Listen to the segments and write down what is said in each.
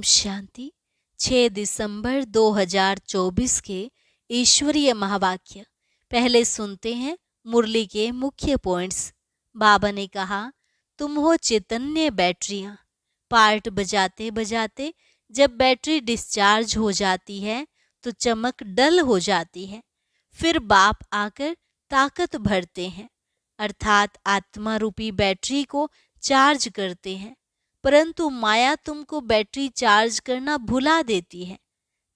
ओम शांति। 6 दिसंबर 2024 के ईश्वरीय महावाक्य। पहले सुनते हैं मुरली के मुख्य पॉइंट्स। बाबा ने कहा, तुम हो चैतन्य बैटरियां। पार्ट बजाते बजाते जब बैटरी डिस्चार्ज हो जाती है तो चमक डल हो जाती है। फिर बाप आकर ताकत भरते हैं, अर्थात आत्मा रूपी बैटरी को चार्ज करते हैं। परंतु माया तुमको बैटरी चार्ज करना भुला देती है।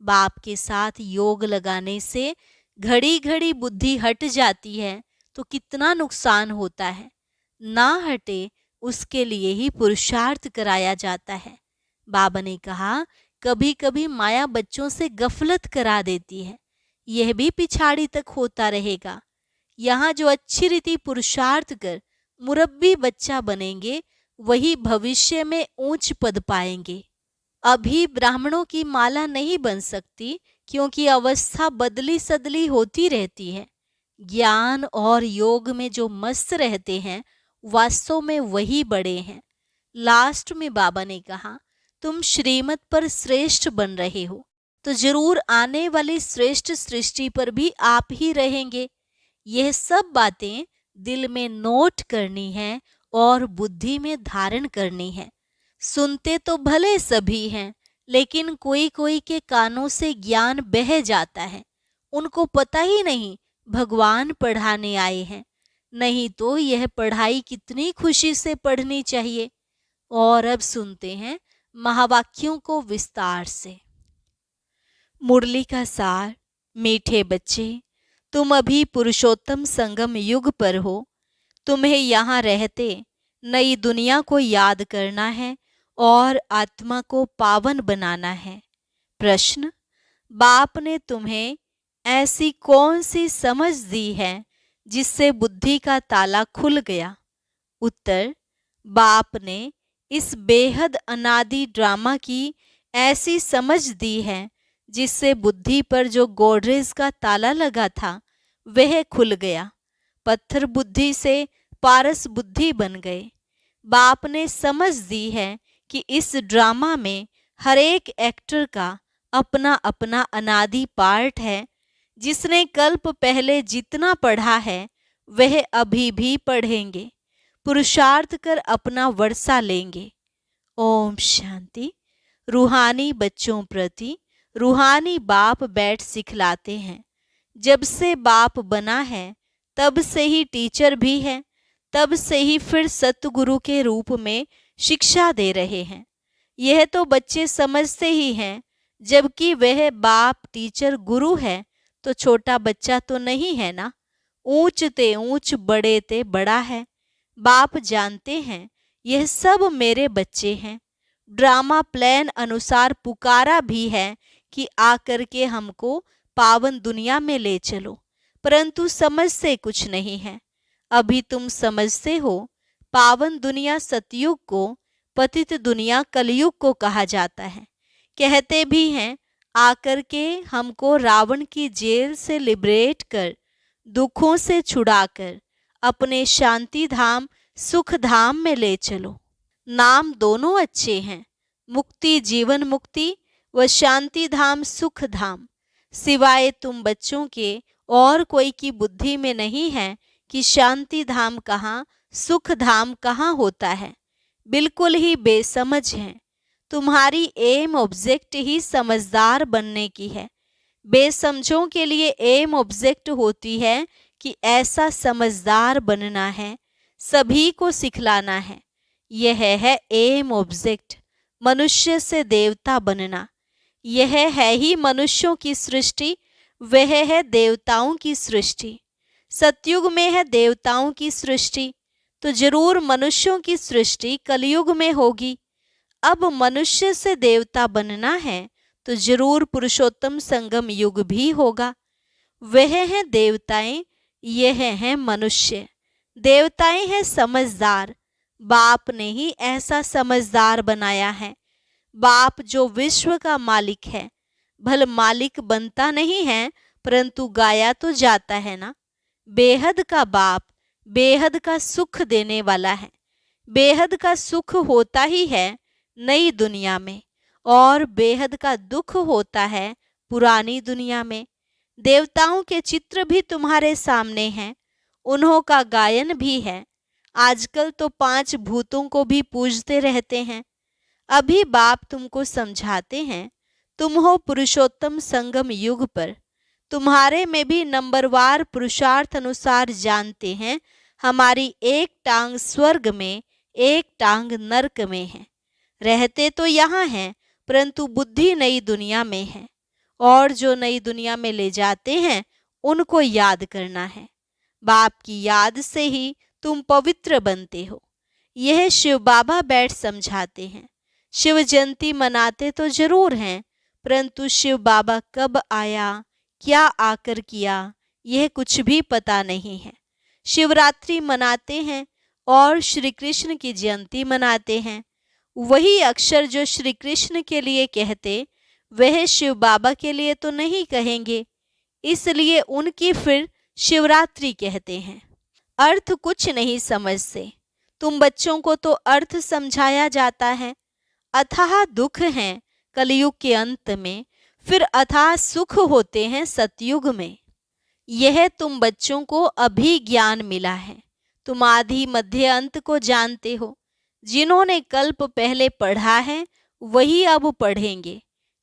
बाप के साथ योग लगाने से घड़ी घड़ी बुद्धि हट जाती है तो कितना नुकसान होता है। ना हटे उसके लिए ही पुरुषार्थ कराया जाता है। बाबा ने कहा, कभी कभी माया बच्चों से गफलत करा देती है। यह भी पिछाड़ी तक होता रहेगा। यहाँ जो अच्छी रीति पुरुषार्थ कर मुरब्बी बच्चा बनेंगे वही भविष्य में ऊंच पद पाएंगे। अभी ब्राह्मणों की माला नहीं बन सकती क्योंकि अवस्था बदली सदली होती रहती है। ज्ञान और योग में जो मस्त रहते हैं वास्तव में वही बड़े हैं। लास्ट में बाबा ने कहा, तुम श्रीमत पर श्रेष्ठ बन रहे हो तो जरूर आने वाली श्रेष्ठ सृष्टि पर भी आप ही रहेंगे। यह सब बातें दिल में नोट करनी है और बुद्धि में धारण करनी है। सुनते तो भले सभी हैं, लेकिन कोई कोई के कानों से ज्ञान बह जाता है। उनको पता ही नहीं भगवान पढ़ाने आए हैं। नहीं तो यह पढ़ाई कितनी खुशी से पढ़नी चाहिए। और अब सुनते हैं महावाक्यों को विस्तार से। मुरली का सार। मीठे बच्चे, तुम अभी पुरुषोत्तम संगम युग पर हो। तुम्हें यहाँ रहते नई दुनिया को याद करना है और आत्मा को पावन बनाना है। प्रश्न, बाप ने तुम्हें ऐसी कौन सी समझ दी है जिससे बुद्धि का ताला खुल गया? उत्तर, बाप ने इस बेहद अनादि ड्रामा की ऐसी समझ दी है जिससे बुद्धि पर जो गोडरेज का ताला लगा था वह खुल गया। पत्थर बुद्धि से पारस बुद्धि बन गए। बाप ने समझ दी है कि इस ड्रामा में हर एक एक्टर का अपना अपना अनादि पार्ट है। जिसने कल्प पहले जितना पढ़ा है वह अभी भी पढ़ेंगे, पुरुषार्थ कर अपना वर्षा लेंगे। ओम शांति। रूहानी बच्चों प्रति रूहानी बाप बैठ सिखलाते हैं। जब से बाप बना है तब से ही टीचर भी है, तब से ही फिर सतगुरु के रूप में शिक्षा दे रहे हैं। यह तो बच्चे समझते ही हैं, जबकि वह बाप टीचर गुरु है तो छोटा बच्चा तो नहीं है ना। ऊंच ते ऊंच, बड़े ते बड़ा है। बाप जानते हैं यह सब मेरे बच्चे हैं। ड्रामा प्लान अनुसार पुकारा भी है कि आकर के हमको पावन दुनिया में ले चलो, परंतु समझते कुछ नहीं है। अभी तुम समझते हो पावन दुनिया सतयुग को, पतित दुनिया कलयुग को कहा जाता है। कहते भी हैं आकर के हमको रावण की जेल से लिबरेट कर, दुखों से छुड़ाकर अपने शांति धाम सुख धाम में ले चलो। नाम दोनों अच्छे हैं, मुक्ति जीवन मुक्ति व शांति धाम सुख धाम। सिवाय तुम बच्चों के और कोई की बुद्धि में नहीं है कि शांति धाम कहाँ, सुख धाम कहाँ होता है। बिल्कुल ही बेसमझ हैं। तुम्हारी एम ऑब्जेक्ट ही समझदार बनने की है। बेसमझों के लिए एम ऑब्जेक्ट होती है कि ऐसा समझदार बनना है, सभी को सिखलाना है। यह है एम ऑब्जेक्ट, मनुष्य से देवता बनना। यह है ही मनुष्यों की सृष्टि, वह है देवताओं की सृष्टि। सतयुग में है देवताओं की सृष्टि, तो जरूर मनुष्यों की सृष्टि कलयुग में होगी। अब मनुष्य से देवता बनना है तो जरूर पुरुषोत्तम संगम युग भी होगा। वह हैं देवताएं, यह हैं मनुष्य। देवताएं हैं समझदार, बाप ने ही ऐसा समझदार बनाया है। बाप जो विश्व का मालिक है, भल मालिक बनता नहीं है परंतु गाया तो जाता है ना। बेहद का बाप बेहद का सुख देने वाला है। बेहद का सुख होता ही है नई दुनिया में, और बेहद का दुख होता है पुरानी दुनिया में। देवताओं के चित्र भी तुम्हारे सामने हैं, उन्हों का गायन भी है। आजकल तो 5 भूतों को भी पूजते रहते हैं। अभी बाप तुमको समझाते हैं, तुम हो पुरुषोत्तम संगम युग पर। तुम्हारे में भी नंबरवार पुरुषार्थ अनुसार जानते हैं, हमारी एक टांग स्वर्ग में, एक टांग नरक में है। रहते तो यहाँ हैं, परंतु बुद्धि नई दुनिया में है, और जो नई दुनिया में ले जाते हैं उनको याद करना है। बाप की याद से ही तुम पवित्र बनते हो। यह शिव बाबा बैठ समझाते हैं। शिव जयंती मनाते तो जरूर हैं, परंतु शिव बाबा कब आया, क्या आकर किया, यह कुछ भी पता नहीं है। शिवरात्रि मनाते हैं और श्री कृष्ण की जयंती मनाते हैं। वही अक्षर जो श्री कृष्ण के लिए कहते, वह शिव बाबा के लिए तो नहीं कहेंगे, इसलिए उनकी फिर शिवरात्रि कहते हैं। अर्थ कुछ नहीं समझते। तुम बच्चों को तो अर्थ समझाया जाता है। अथाह दुख हैं कलयुग के अंत में, फिर अथाह सुख होते हैं सतयुग में। यह तुम बच्चों को अभी ज्ञान मिला है। तुम आदि मध्य अंत को जानते हो। जिन्होंने कल्प पहले पढ़ा है वही अब पढ़ेंगे।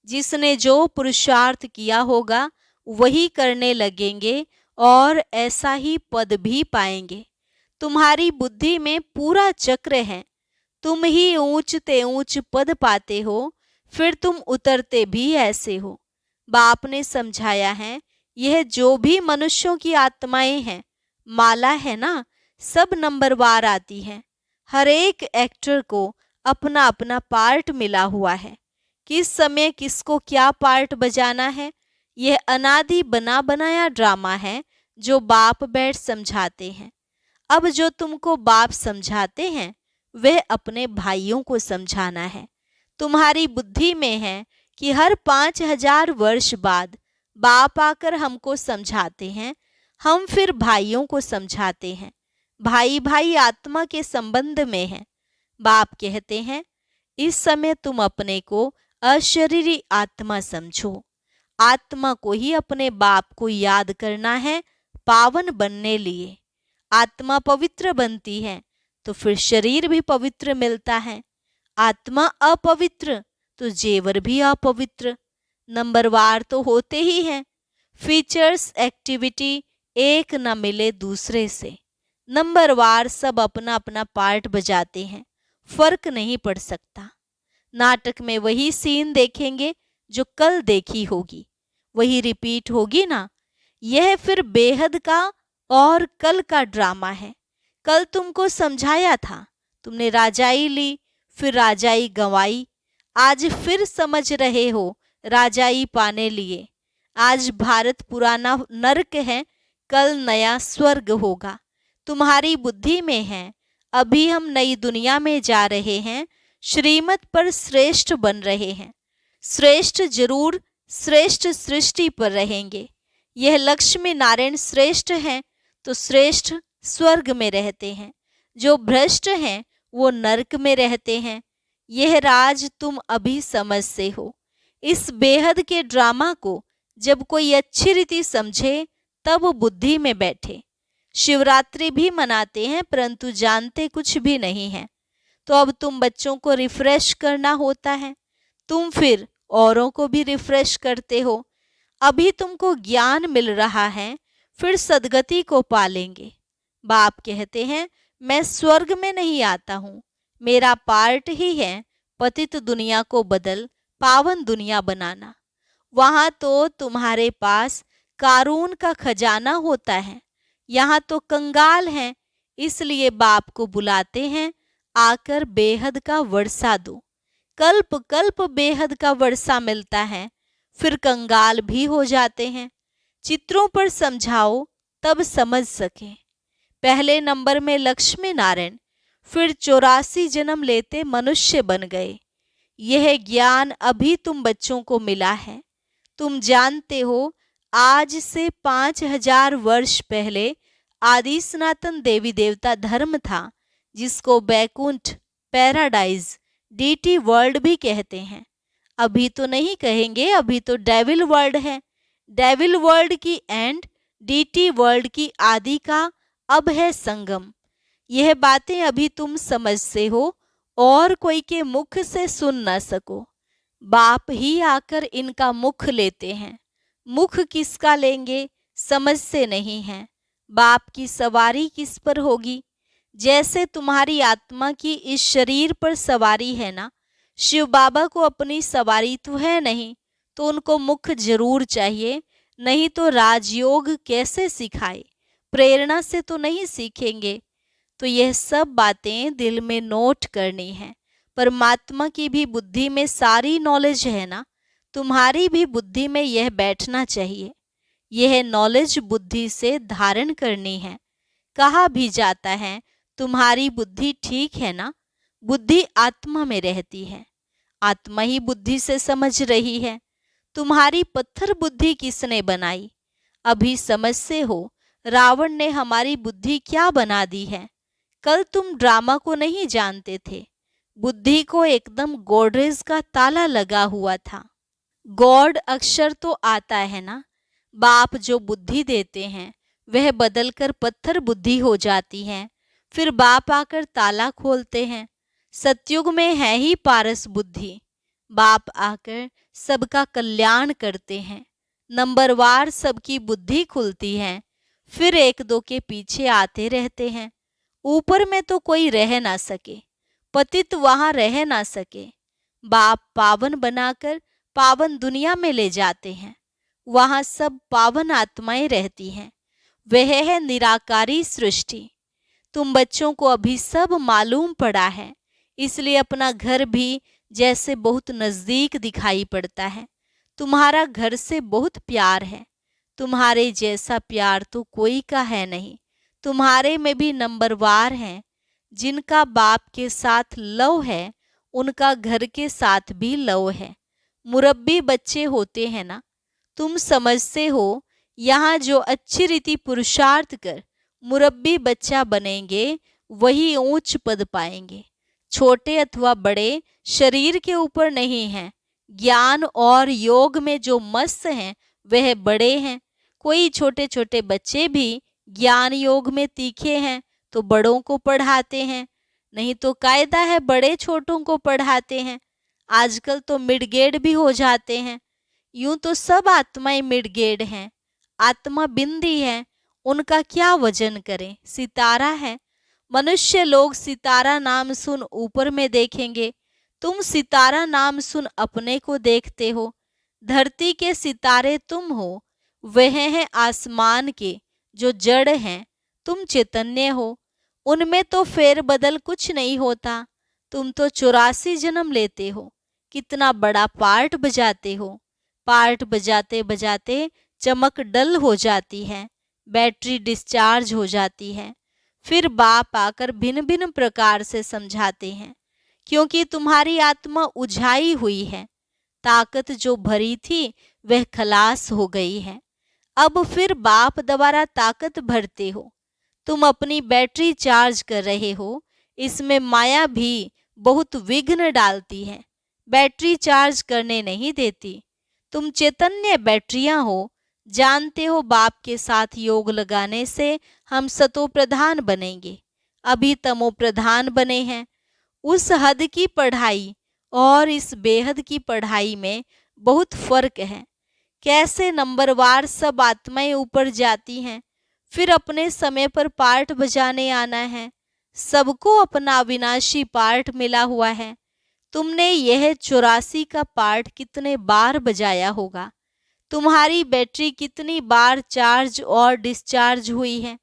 जिसने जो पुरुषार्थ किया होगा वही करने लगेंगे और ऐसा ही पद भी पाएंगे। तुम्हारी बुद्धि में पूरा चक्र है। तुम ही ऊंचते ऊंच पद पाते हो, फिर तुम उतरते भी ऐसे हो। बाप ने समझाया है, यह जो भी मनुष्यों की आत्माएं हैं, माला है ना, सब नंबरवार आती है। हर एक एक्टर को अपना अपना पार्ट मिला हुआ है। किस समय किसको क्या पार्ट बजाना है, यह अनादि बना बनाया ड्रामा है जो बाप बैठ समझाते हैं। अब जो तुमको बाप समझाते हैं वह अपने भाइयों को समझाना है। तुम्हारी बुद्धि में है कि हर 5000 वर्ष बाद बाप आकर हमको समझाते हैं, हम फिर भाइयों को समझाते हैं। भाई भाई आत्मा के संबंध में है। बाप कहते हैं, इस समय तुम अपने को अशरीरी आत्मा समझो। आत्मा को ही अपने बाप को याद करना है पावन बनने लिए। आत्मा पवित्र बनती है तो फिर शरीर भी पवित्र मिलता है। आत्मा अपवित्र तो जेवर भी अपवित्र। नंबरवार तो होते ही हैं। फीचर्स एक्टिविटी एक न मिले दूसरे से। नंबरवार सब अपना अपना पार्ट बजाते हैं, फर्क नहीं पड़ सकता। नाटक में वही सीन देखेंगे जो कल देखी होगी, वही रिपीट होगी ना। यह फिर बेहद का और कल का ड्रामा है। कल तुमको समझाया था, तुमने राजाई ली, फिर राजाई गंवाई। आज फिर समझ रहे हो राजाई पाने लिए। आज भारत पुराना नरक है, कल नया स्वर्ग होगा। तुम्हारी बुद्धि में है, अभी हम नई दुनिया में जा रहे हैं, श्रीमत पर श्रेष्ठ बन रहे हैं। श्रेष्ठ जरूर श्रेष्ठ सृष्टि पर रहेंगे। यह लक्ष्मी नारायण श्रेष्ठ हैं तो श्रेष्ठ स्वर्ग में रहते हैं। जो भ्रष्ट हैं वो नरक में रहते हैं। यह राज तुम अभी समझते हो। इस बेहद के ड्रामा को जब कोई अच्छी रीति समझे तब बुद्धि में बैठे। शिवरात्रि भी मनाते हैं परंतु जानते कुछ भी नहीं है। तो अब तुम बच्चों को रिफ्रेश करना होता है, तुम फिर औरों को भी रिफ्रेश करते हो। अभी तुमको ज्ञान मिल रहा है, फिर सदगति को पालेंगे। बाप कहते हैं, मैं स्वर्ग में नहीं आता हूँ, मेरा पार्ट ही है पतित दुनिया को बदल पावन दुनिया बनाना। वहाँ तो तुम्हारे पास कारून का खजाना होता है, यहाँ तो कंगाल हैं, इसलिए बाप को बुलाते हैं, आकर बेहद का वर्षा दो। कल्प कल्प बेहद का वर्षा मिलता है, फिर कंगाल भी हो जाते हैं। चित्रों पर समझाओ तब समझ सके। पहले नंबर में लक्ष्मी नारायण, फिर 84 जन्म लेते मनुष्य बन गए। यह ज्ञान अभी तुम बच्चों को मिला है। तुम जानते हो आज से 5000 वर्ष पहले आदि सनातन देवी देवता धर्म था, जिसको बैकुंठ, पैराडाइज, डीटी वर्ल्ड भी कहते हैं। अभी तो नहीं कहेंगे, अभी तो डेविल वर्ल्ड है। डेविल वर्ल्ड की एंड, डीटी वर्ल्ड की आदि का अब है संगम। यह बातें अभी तुम समझते हो और कोई के मुख से सुन न सको। बाप ही आकर इनका मुख लेते हैं। मुख किसका लेंगे समझते नहीं हैं। बाप की सवारी किस पर होगी? जैसे तुम्हारी आत्मा की इस शरीर पर सवारी है ना, शिव बाबा को अपनी सवारी तो है नहीं, तो उनको मुख जरूर चाहिए, नहीं तो राजयोग कैसे सिखाए? प्रेरणा से तो नहीं सीखेंगे। तो यह सब बातें दिल में नोट करनी है। परमात्मा की भी बुद्धि में सारी नॉलेज है ना, तुम्हारी भी बुद्धि में यह बैठना चाहिए। यह नॉलेज बुद्धि से धारण करनी है। कहा भी जाता है तुम्हारी बुद्धि ठीक है ना, बुद्धि आत्मा में रहती है, आत्मा ही बुद्धि से समझ रही है। तुम्हारी पत्थर बुद्धि किसने बनाई? अभी समझते हो रावण ने हमारी बुद्धि क्या बना दी है। कल तुम ड्रामा को नहीं जानते थे। बुद्धि को एकदम गोडरेज का ताला लगा हुआ था। गॉड अक्षर तो आता है ना, बाप जो बुद्धि देते हैं वह बदलकर पत्थर बुद्धि हो जाती है। फिर बाप आकर ताला खोलते हैं। सतयुग में है ही पारस बुद्धि। बाप आकर सबका कल्याण करते हैं। नंबरवार सबकी बुद्धि खुलती है, फिर एक दो के पीछे आते रहते हैं। ऊपर में तो कोई रह ना सके, पतित वहां रह ना सके। बाप पावन बनाकर पावन दुनिया में ले जाते हैं। वहां सब पावन आत्माएं रहती हैं। वह है निराकारी सृष्टि। तुम बच्चों को अभी सब मालूम पड़ा है, इसलिए अपना घर भी जैसे बहुत नजदीक दिखाई पड़ता है। तुम्हारा घर से बहुत प्यार है। तुम्हारे जैसा प्यार तो कोई का है नहीं। तुम्हारे में भी नंबरवार हैं। जिनका बाप के साथ लव है, उनका घर के साथ भी लव है। मुरब्बी बच्चे होते हैं ना, तुम समझते हो। यहाँ जो अच्छी रीति पुरुषार्थ कर मुरब्बी बच्चा बनेंगे, वही ऊंच पद पाएंगे। छोटे अथवा बड़े शरीर के ऊपर नहीं हैं। ज्ञान और योग में जो मस्त हैं वह बड़े हैं। कोई छोटे छोटे बच्चे भी ज्ञान योग में तीखे हैं तो बड़ों को पढ़ाते हैं, नहीं तो कायदा है बड़े छोटों को पढ़ाते हैं। आजकल तो मिडगेड भी हो जाते हैं। यूं तो सब आत्माएं मिडगेड हैं। आत्मा बिंदी है, उनका क्या वजन करें? सितारा है। मनुष्य लोग सितारा नाम सुन ऊपर में देखेंगे, तुम सितारा नाम सुन अपने को देखते हो। धरती के सितारे तुम हो, वह हैं आसमान के जो जड़ हैं, तुम चैतन्य हो। उनमें तो फेर बदल कुछ नहीं होता। तुम तो 84 जन्म लेते हो। कितना बड़ा पार्ट बजाते हो। पार्ट बजाते बजाते चमक डल हो जाती है, बैटरी डिस्चार्ज हो जाती है। फिर बाप आकर भिन्न भिन्न प्रकार से समझाते हैं, क्योंकि तुम्हारी आत्मा उझाई हुई है। ताकत जो भरी थी वह खलास हो गई है। अब फिर बाप दोबारा ताकत भरते हो। तुम अपनी बैटरी चार्ज कर रहे हो, इसमें माया भी बहुत विघ्न डालती है, बैटरी चार्ज करने नहीं देती। तुम चैतन्य बैटरियां हो। जानते हो बाप के साथ योग लगाने से हम सतो प्रधान बनेंगे। अभी तमो प्रधान बने हैं। उस हद की पढ़ाई और इस बेहद की पढ़ाई में बहुत फर्क है। कैसे नंबरवार सब आत्माएं ऊपर जाती हैं, फिर अपने समय पर पार्ट बजाने आना है। सबको अपना अविनाशी पार्ट मिला हुआ है। तुमने यह 84 का पार्ट कितने बार बजाया होगा? तुम्हारी बैटरी कितनी बार चार्ज और डिस्चार्ज हुई है?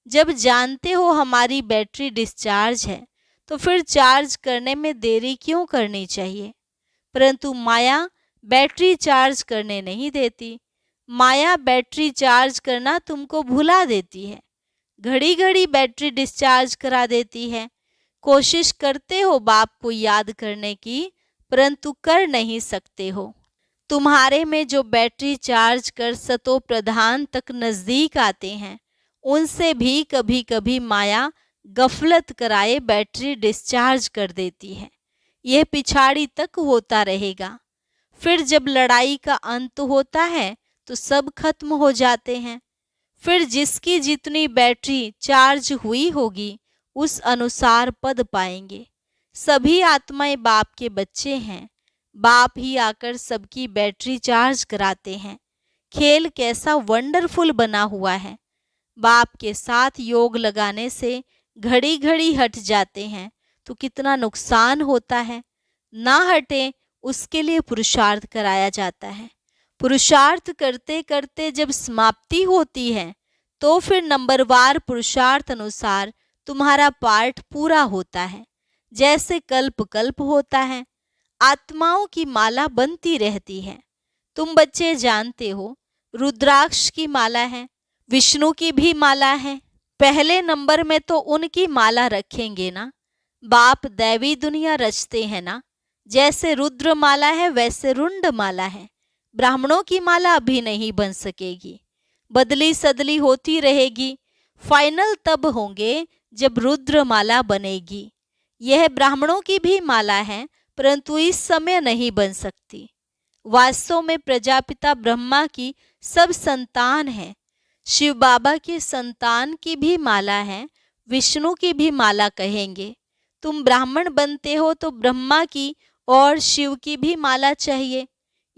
जब जानते हो हमारी बैटरी डिस्चार्ज है, तो फिर चार्ज करने में देरी क्यों करनी चाहिए? परंतु माया बैटरी चार्ज करने नहीं देती। माया बैटरी चार्ज करना तुमको भुला देती है। घड़ी घड़ी बैटरी डिस्चार्ज करा देती है। कोशिश करते हो बाप को याद करने की, परंतु कर नहीं सकते हो। तुम्हारे में जो बैटरी चार्ज कर सतो प्रधान तक नजदीक आते हैं, उनसे भी कभी कभी माया गफलत कराए बैटरी डिस्चार्ज कर देती है। यह पिछाड़ी तक होता रहेगा। फिर जब लड़ाई का अंत होता है तो सब खत्म हो जाते हैं। फिर जिसकी जितनी बैटरी चार्ज हुई होगी उस अनुसार पद पाएंगे। सभी आत्माएं बाप के बच्चे हैं। बाप ही आकर सबकी बैटरी चार्ज कराते हैं। खेल कैसा वंडरफुल बना हुआ है। बाप के साथ योग लगाने से घड़ी घड़ी हट जाते हैं तो कितना नुकसान होता है। ना हटे उसके लिए पुरुषार्थ कराया जाता है। पुरुषार्थ करते करते जब समाप्ति होती है तो फिर नंबरवार पुरुषार्थ अनुसार तुम्हारा पाठ पूरा होता है। जैसे कल्प कल्प होता है, आत्माओं की माला बनती रहती है। तुम बच्चे जानते हो रुद्राक्ष की माला है, विष्णु की भी माला है। पहले नंबर में तो उनकी माला रखेंगे ना। बाप दैवी दुनिया रचते हैं ना। जैसे रुद्र माला है वैसे रुंड माला है। ब्राह्मणों की माला अभी नहीं बन सकेगी, बदली सदली होती रहेगी। फाइनल तब होंगे जब रुद्र माला बनेगी। यह ब्राह्मणों की भी माला है परंतु इस समय नहीं बन सकती। वास्तव में प्रजापिता ब्रह्मा की सब संतान है। शिव बाबा के संतान की भी माला है, विष्णु की भी माला कहेंगे। तुम ब्राह्मण बनते हो तो ब्रह्मा की और शिव की भी माला चाहिए।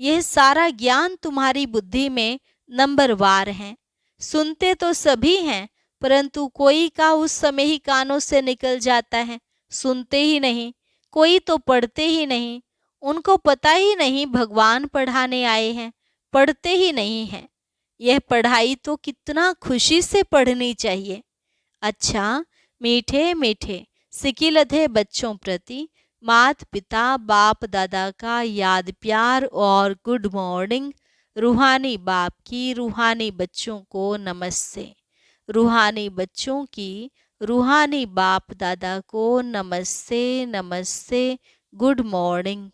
यह सारा ज्ञान तुम्हारी बुद्धि में नंबरवार है। सुनते तो सभी हैं परंतु कोई का उस समय ही कानों से निकल जाता है, सुनते ही नहीं। कोई तो पढ़ते ही नहीं, उनको पता ही नहीं भगवान पढ़ाने आए हैं, पढ़ते ही नहीं हैं। यह पढ़ाई तो कितना खुशी से पढ़नी चाहिए। अच्छा, मीठे मीठे सिकिलधे बच्चों प्रति मात पिता बाप दादा का याद प्यार और गुड मॉर्निंग। रूहानी बाप की रूहानी बच्चों को नमस्ते। रूहानी बच्चों की रूहानी बाप दादा को नमस्ते नमस्ते, गुड मॉर्निंग।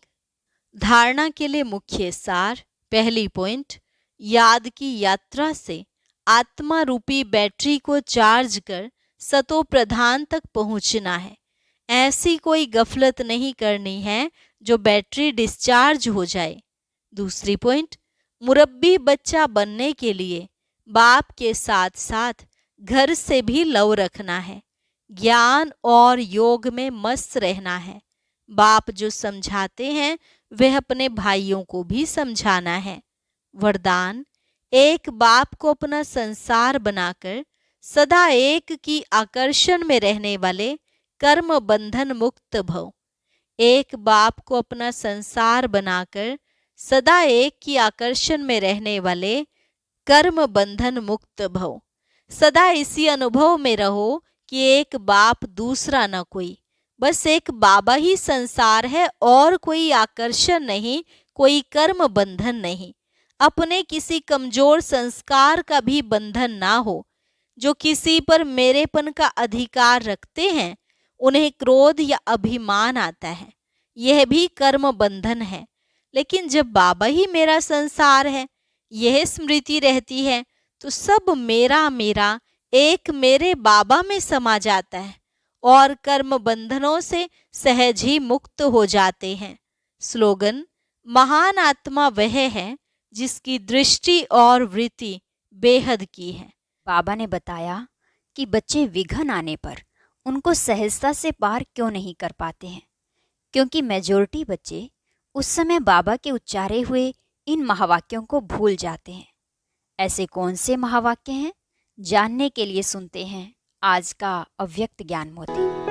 धारणा के लिए मुख्य सार। पहली पॉइंट, याद की यात्रा से आत्मा रूपी बैटरी को चार्ज कर सतो प्रधान तक पहुंचना है। ऐसी कोई गफलत नहीं करनी है जो बैटरी डिस्चार्ज हो जाए। दूसरी पॉइंट, मुरब्बी बच्चा बनने के लिए बाप के साथ साथ घर से भी लव रखना है। ज्ञान और योग में मस्त रहना है। बाप जो समझाते हैं वह अपने भाइयों को भी समझाना है। वरदान, एक बाप को अपना संसार बनाकर सदा एक की आकर्षण में रहने वाले कर्म बंधन मुक्त भव। एक बाप को अपना संसार बनाकर सदा एक की आकर्षण में रहने वाले कर्म बंधन मुक्त भव। सदा इसी अनुभव में रहो कि एक बाप दूसरा न कोई, बस एक बाबा ही संसार है और कोई आकर्षण नहीं, कोई कर्म बंधन नहीं। अपने किसी कमजोर संस्कार का भी बंधन ना हो। जो किसी पर मेरेपन का अधिकार रखते हैं उन्हें क्रोध या अभिमान आता है, यह भी कर्म बंधन है। लेकिन जब बाबा ही मेरा संसार है, यह स्मृति रहती है तो सब मेरा मेरा एक मेरे बाबा में समा जाता है और कर्म बंधनों से सहज ही मुक्त हो जाते हैं। स्लोगन, महान आत्मा वह है जिसकी दृष्टि और वृत्ति बेहद की है। बाबा ने बताया कि बच्चे विघ्न आने पर उनको सहजता से पार क्यों नहीं कर पाते हैं, क्योंकि मेजॉरिटी बच्चे उस समय बाबा के उच्चारे हुए इन महावाक्यों को भूल जाते हैं। ऐसे कौन से महावाक्य हैं, जानने के लिए सुनते हैं आज का अव्यक्त ज्ञान मोती।